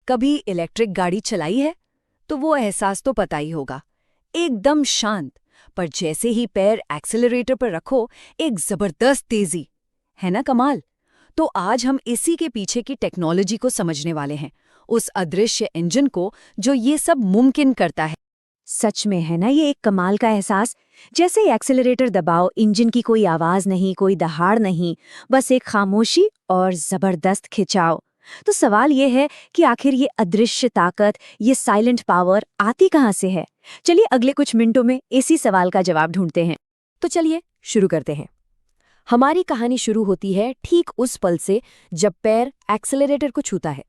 कभी इलेक्ट्रिक गाड़ी चलाई है तो वो एहसास तो पता ही होगा, एकदम शांत, पर जैसे ही पैर एक्सेलरेटर पर रखो एक जबरदस्त तेजी, है ना कमाल। तो आज हम इसी के पीछे की टेक्नोलॉजी को समझने वाले हैं, उस अदृश्य इंजन को जो ये सब मुमकिन करता है। सच में है ना, ये एक कमाल का एहसास। जैसे ही एक्सेलरेटर दबाओ, इंजन की कोई आवाज नहीं, कोई दहाड़ नहीं, बस एक खामोशी और जबरदस्त खिंचाव। तो सवाल ये है कि आखिर ये अदृश्य ताकत, ये साइलेंट पावर आती कहाँ से है? चलिए अगले कुछ मिनटों में इसी सवाल का जवाब ढूंढते हैं। तो चलिए शुरू करते हैं। हमारी कहानी शुरू होती है ठीक उस पल से जब पैर एक्सेलरेटर को छूता है।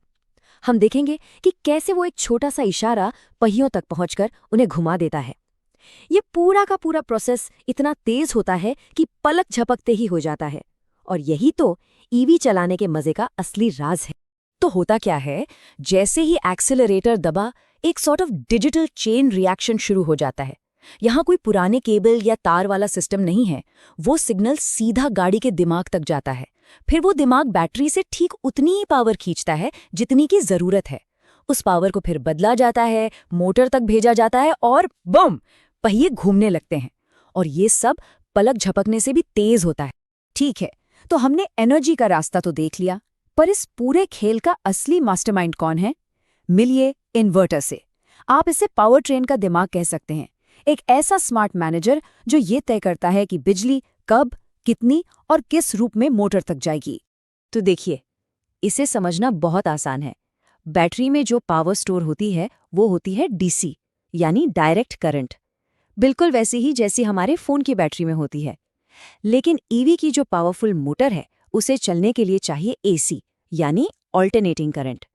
हम देखेंगे कि कैसे वो एक छोटा सा इशारा पहियों तक पहुंचकर उन्हें घुमा देता है। ये पूरा का पूरा प्रोसेस इतना तेज होता है कि पलक झपकते ही हो जाता है। और यही तो ईवी चलाने के मजे का असली राज है। तो होता क्या है, जैसे ही एक्सेलरेटर दबा, एक sort of digital chain reaction शुरू हो जाता है। यहाँ कोई पुराने केबल या तार वाला सिस्टम नहीं है। वो सिग्नल सीधा गाड़ी के दिमाग तक जाता है। फिर वो दिमाग बैटरी से ठीक उतनी ही पावर खींचता है जितनी की जरूरत है। उस पावर को फिर बदला जाता है, मोटर तक भेजा जाता है और बम, पहिए घूमने लगते हैं। और ये सब पलक झपकने से भी तेज होता है। ठीक है, तो हमने एनर्जी का रास्ता तो देख लिया, पर इस पूरे खेल का असली मास्टरमाइंड कौन है? मिलिए इन्वर्टर से। आप इसे पावर ट्रेन का दिमाग कह सकते हैं। एक ऐसा स्मार्ट मैनेजर जो ये तय करता है कि बिजली कब, कितनी और किस रूप में मोटर तक जाएगी। तो देखिए, इसे समझना बहुत आसान है। बैटरी में जो पावर स्टोर होती है वो होती है डीसी, यानी डायरेक्ट करंट, बिल्कुल वैसी ही जैसी हमारे फोन की बैटरी में होती है। लेकिन ईवी की जो पावरफुल मोटर है, उसे चलने के लिए चाहिए एसी, यानी ऑल्टरनेटिंग करंट।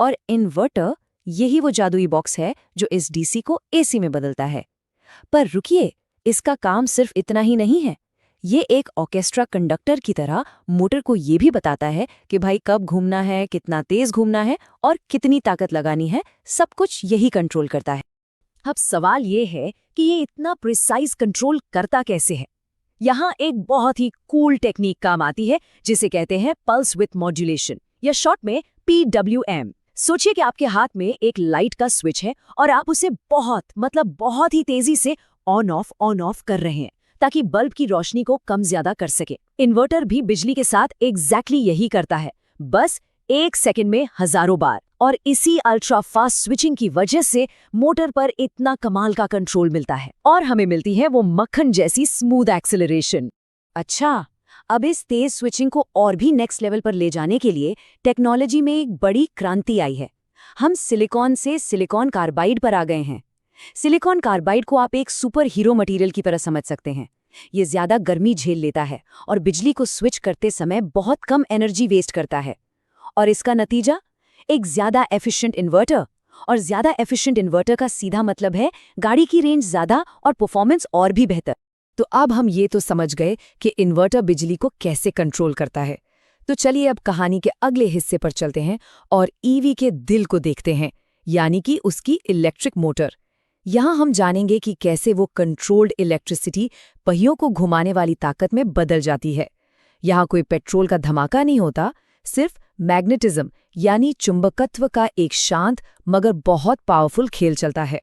और इन्वर्टर यही वो जादुई बॉक्स है जो इस डीसी को एसी में बदलता है। पर रुकिए, इसका काम सिर्फ इतना ही नहीं है। ये एक ऑर्केस्ट्रा कंडक्टर की तरह मोटर को ये भी बताता है कि भाई कब घूमना है, कितना तेज घूमना है और कितनी ताकत लगानी है। सब कुछ यही कंट्रोल करता है। अब सवाल ये है कि ये इतना प्रिसाइज कंट्रोल करता कैसे है? यहाँ एक बहुत ही कूल टेक्निक काम आती है जिसे कहते हैं पल्स विथ मॉड्यूलेशन, या शॉर्ट में PWM। सोचिए कि आपके हाथ में एक लाइट का स्विच है और आप उसे बहुत ही तेजी से ऑन ऑफ कर रहे हैं ताकि बल्ब की रोशनी को कम ज्यादा कर सके। इन्वर्टर भी बिजली के साथ एग्जैक्टली यही करता है, बस 1 सेकंड में हजारों बार। और इसी अल्ट्रा फास्ट स्विचिंग की वजह से मोटर पर इतना कमाल का कंट्रोल मिलता है और हमें मिलती है वो मक्खन जैसी स्मूथ एक्सेलरेशन। अच्छा, अब इस तेज स्विचिंग को और भी नेक्स्ट लेवल पर ले जाने के लिए टेक्नोलॉजी में एक बड़ी क्रांति आई है। हम सिलिकॉन से सिलिकॉन कार्बाइड पर आ गए हैं। सिलिकॉन कार्बाइड को आप एक सुपर हीरो मटेरियल की तरह समझ सकते हैं। ये ज्यादा गर्मी झेल लेता है और बिजली को स्विच करते समय बहुत कम एनर्जी वेस्ट करता है। और इसका नतीजा, एक ज्यादा एफिशिएंट इन्वर्टर। और ज्यादा एफिशिएंट इन्वर्टर का सीधा मतलब है गाड़ी की रेंज ज्यादा और परफॉर्मेंस और भी बेहतर। तो अब हम ये तो समझ गए कि इन्वर्टर बिजली को कैसे कंट्रोल करता है। तो चलिए अब कहानी के अगले हिस्से पर चलते हैं और ईवी के दिल को देखते हैं, यानी कि उसकी इलेक्ट्रिक मोटर। यहाँ हम जानेंगे कि कैसे वो कंट्रोल्ड इलेक्ट्रिसिटी पहियों को घुमाने वाली ताकत में बदल जाती है। यहाँ कोई पेट्रोल का धमाका नहीं होता, सिर्फ मैग्नेटिज्म यानी चुंबकत्व का एक शांत मगर बहुत पावरफुल खेल चलता है।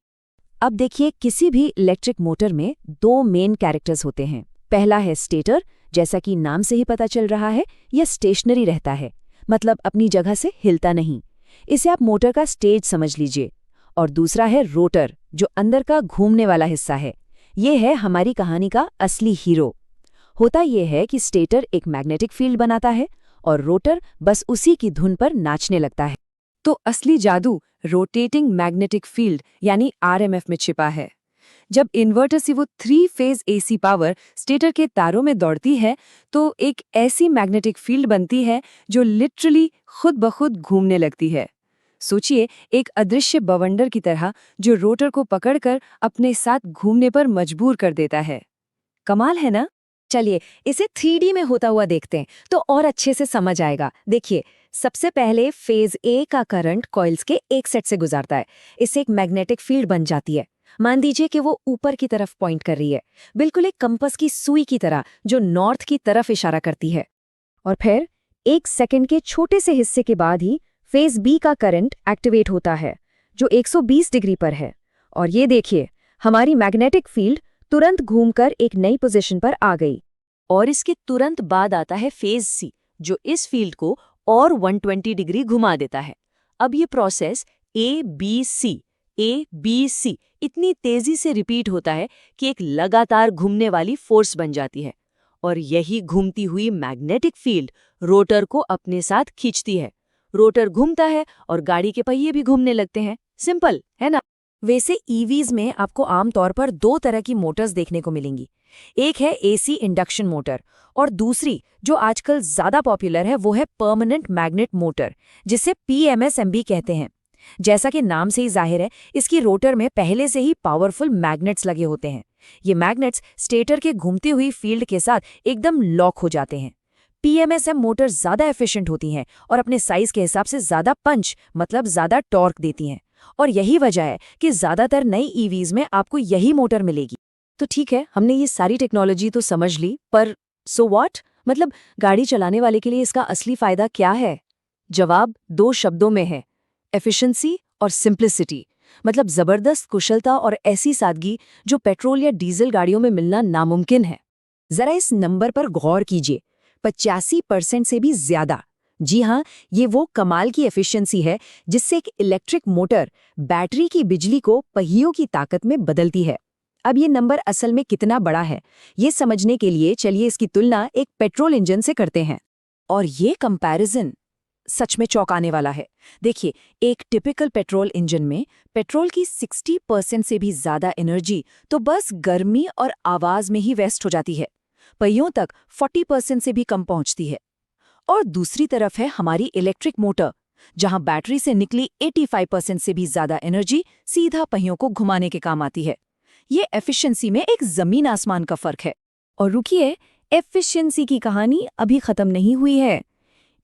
अब देखिए, किसी भी इलेक्ट्रिक मोटर में 2 मेन कैरेक्टर्स होते हैं। पहला है स्टेटर, जैसा कि नाम से ही पता चल रहा है, यह स्टेशनरी रहता है, मतलब अपनी जगह से हिलता नहीं। इसे आप मोटर का स्टेज समझ लीजिए। और दूसरा है रोटर, जो अंदर का घूमने वाला हिस्सा है। ये है हमारी कहानी का असली हीरो। होता यह है कि स्टेटर एक मैग्नेटिक फील्ड बनाता है और रोटर बस उसी की धुन पर नाचने लगता है। तो असली जादू रोटेटिंग मैग्नेटिक फील्ड यानी RMF में छिपा है। जब इन्वर्टर से वो 3 फेज AC पावर स्टेटर के तारों में दौड़ती है तो एक ऐसी मैग्नेटिक फील्ड बनती है जो लिटरली खुद ब खुद घूमने लगती है। सोचिए, एक अदृश्य बवंडर की तरह जो रोटर को पकड़कर अपने साथ घूमने पर मजबूर कर देता है। कमाल है ना? चलिए इसे 3D में होता हुआ देखते हैं तो और अच्छे से समझ आएगा। देखिए, सबसे पहले फेज A का करंट कॉइल्स के एक सेट से गुजरता है। इससे एक मैग्नेटिक फील्ड बन जाती है। मान दीजिए कि वो ऊपर की तरफ पॉइंट कर रही है, बिल्कुल एक कंपास की सुई की तरह जो नॉर्थ की तरफ इशारा करती है। और फिर 1 सेकंड के छोटे से हिस्से के बाद ही फेज बी का करंट एक्टिवेट होता है जो 120 डिग्री पर है। और ये देखिए, हमारी मैग्नेटिक फील्ड तुरंत घूमकर एक नई पोजीशन पर आ गई। और इसके तुरंत बाद आता है फेज सी, जो इस फील्ड को और 120 डिग्री घुमा देता है। अब ये प्रोसेस ए बी सी इतनी तेजी से रिपीट होता है कि एक लगातार घूमने वाली फोर्स बन जाती है। और यही घूमती हुई मैग्नेटिक फील्ड रोटर को अपने साथ खींचती है। रोटर घूमता है और गाड़ी के पहिए भी घूमने लगते हैं। सिंपल है ना? वैसे ईवीज में आपको आमतौर पर 2 तरह की मोटर्स देखने को मिलेंगी। एक है एसी इंडक्शन मोटर और दूसरी जो आजकल ज्यादा पॉपुलर है वो है परमानेंट मैग्नेट मोटर, जिसे PMSMB कहते हैं। जैसा कि नाम से ही जाहिर है, इसकी रोटर में पहले से ही पावरफुल मैग्नेट्स लगे होते हैं। ये मैग्नेट्स स्टेटर के घूमती हुई फील्ड के साथ एकदम लॉक हो जाते हैं। PMSM मोटर ज्यादा एफिशिएंट होती हैं और अपने साइज के हिसाब से ज्यादा पंच मतलब ज्यादा टॉर्क देती हैं। और यही वजह है कि ज्यादातर नई ईवीज में आपको यही मोटर मिलेगी। तो ठीक है, हमने ये सारी टेक्नोलॉजी तो समझ ली, पर सो व्हाट? मतलब गाड़ी चलाने वाले के लिए इसका असली फायदा क्या है? जवाब 2 शब्दों में है, एफिशिएंसी और सिंप्लिसिटी। मतलब जबरदस्त कुशलता और ऐसी सादगी जो पेट्रोल या डीजल गाड़ियों में मिलना नामुमकिन है। जरा इस नंबर पर गौर कीजिए, 85% से भी ज्यादा। जी हाँ, ये वो कमाल की एफिशिएंसी है जिससे एक इलेक्ट्रिक मोटर बैटरी की बिजली को पहियों की ताकत में बदलती है। अब ये नंबर असल में कितना बड़ा है, ये समझने के लिए चलिए इसकी तुलना एक पेट्रोल इंजन से करते हैं। और ये कंपैरिजन सच में चौंकाने वाला है। देखिए, एक टिपिकल पेट्रोल इंजन में पेट्रोल की 60% से भी ज्यादा एनर्जी तो बस गर्मी और आवाज में ही वेस्ट हो जाती है। पहियों तक 40% से भी कम पहुंचती है। और दूसरी तरफ है हमारी इलेक्ट्रिक मोटर, जहां बैटरी से निकली 85% से भी ज्यादा एनर्जी सीधा पहियों को घुमाने के काम आती है। ये एफिशिएंसी में एक जमीन आसमान का फर्क है। और रुकिए, एफिशिएंसी की कहानी अभी खत्म नहीं हुई है।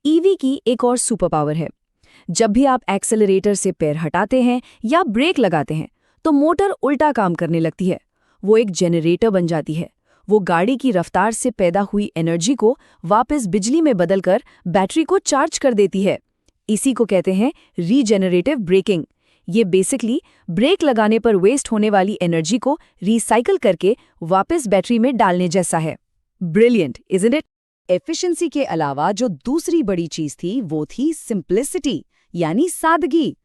ईवी की एक और सुपर पावर है। जब भी आप एक्सेलरेटर से पैर हटाते हैं या ब्रेक लगाते हैं तो मोटर उल्टा काम करने लगती है। वो एक जनरेटर बन जाती है। वो गाड़ी की रफ्तार से पैदा हुई एनर्जी को वापस बिजली में बदलकर बैटरी को चार्ज कर देती है। इसी को कहते हैं रीजेनरेटिव ब्रेकिंग। ये बेसिकली ब्रेक लगाने पर वेस्ट होने वाली एनर्जी को रिसाइकल करके वापस बैटरी में डालने जैसा है। Brilliant, isn't it? एफिशिएंसी के अलावा जो दूसरी बड़ी चीज थी वो थी सिंप्लिसिटी, यानी सादगी।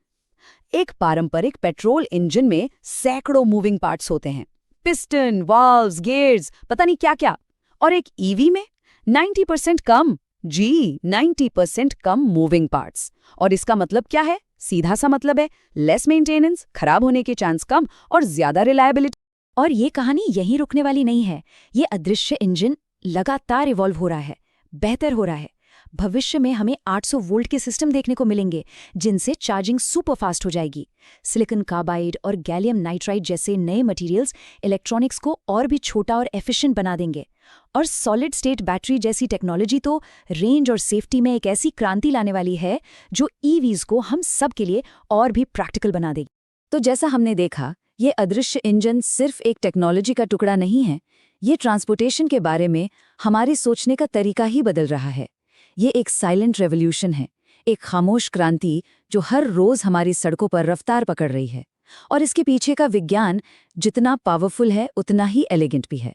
एक पारंपरिक पेट्रोल इंजन में सैकड़ों मूविंग पार्ट्स होते हैं, पिस्टन, वाल्व्स, गियर्स, पता नहीं क्या क्या। और एक ईवी में 90% कम, जी 90% कम मूविंग पार्ट्स। और इसका मतलब क्या है? सीधा सा मतलब है लेस मेंटेनेंस, खराब होने के चांस कम और ज्यादा रिलायबिलिटी। और ये कहानी यहीं रुकने वाली नहीं है। ये अदृश्य इंजन लगातार इवॉल्व हो रहा है, बेहतर हो रहा है। भविष्य में हमें 800 वोल्ट के सिस्टम देखने को मिलेंगे जिनसे चार्जिंग सुपर फास्ट हो जाएगी। सिलिकॉन कार्बाइड और गैलियम नाइट्राइड जैसे नए मटेरियल्स इलेक्ट्रॉनिक्स को और भी छोटा और एफिशिएंट बना देंगे। और सॉलिड स्टेट बैटरी जैसी टेक्नोलॉजी तो रेंज और सेफ्टी में एक ऐसी क्रांति लाने वाली है जो ईवीज को हम सब के लिए और भी प्रैक्टिकल बना देगी। तो जैसा हमने देखा, ये अदृश्य इंजन सिर्फ एक टेक्नोलॉजी का टुकड़ा नहीं है, ये ट्रांसपोर्टेशन के बारे में हमारे सोचने का तरीका ही बदल रहा है। ये एक साइलेंट रेवोल्यूशन है, एक खामोश क्रांति जो हर रोज हमारी सड़कों पर रफ्तार पकड़ रही है। और इसके पीछे का विज्ञान जितना पावरफुल है उतना ही एलिगेंट भी है।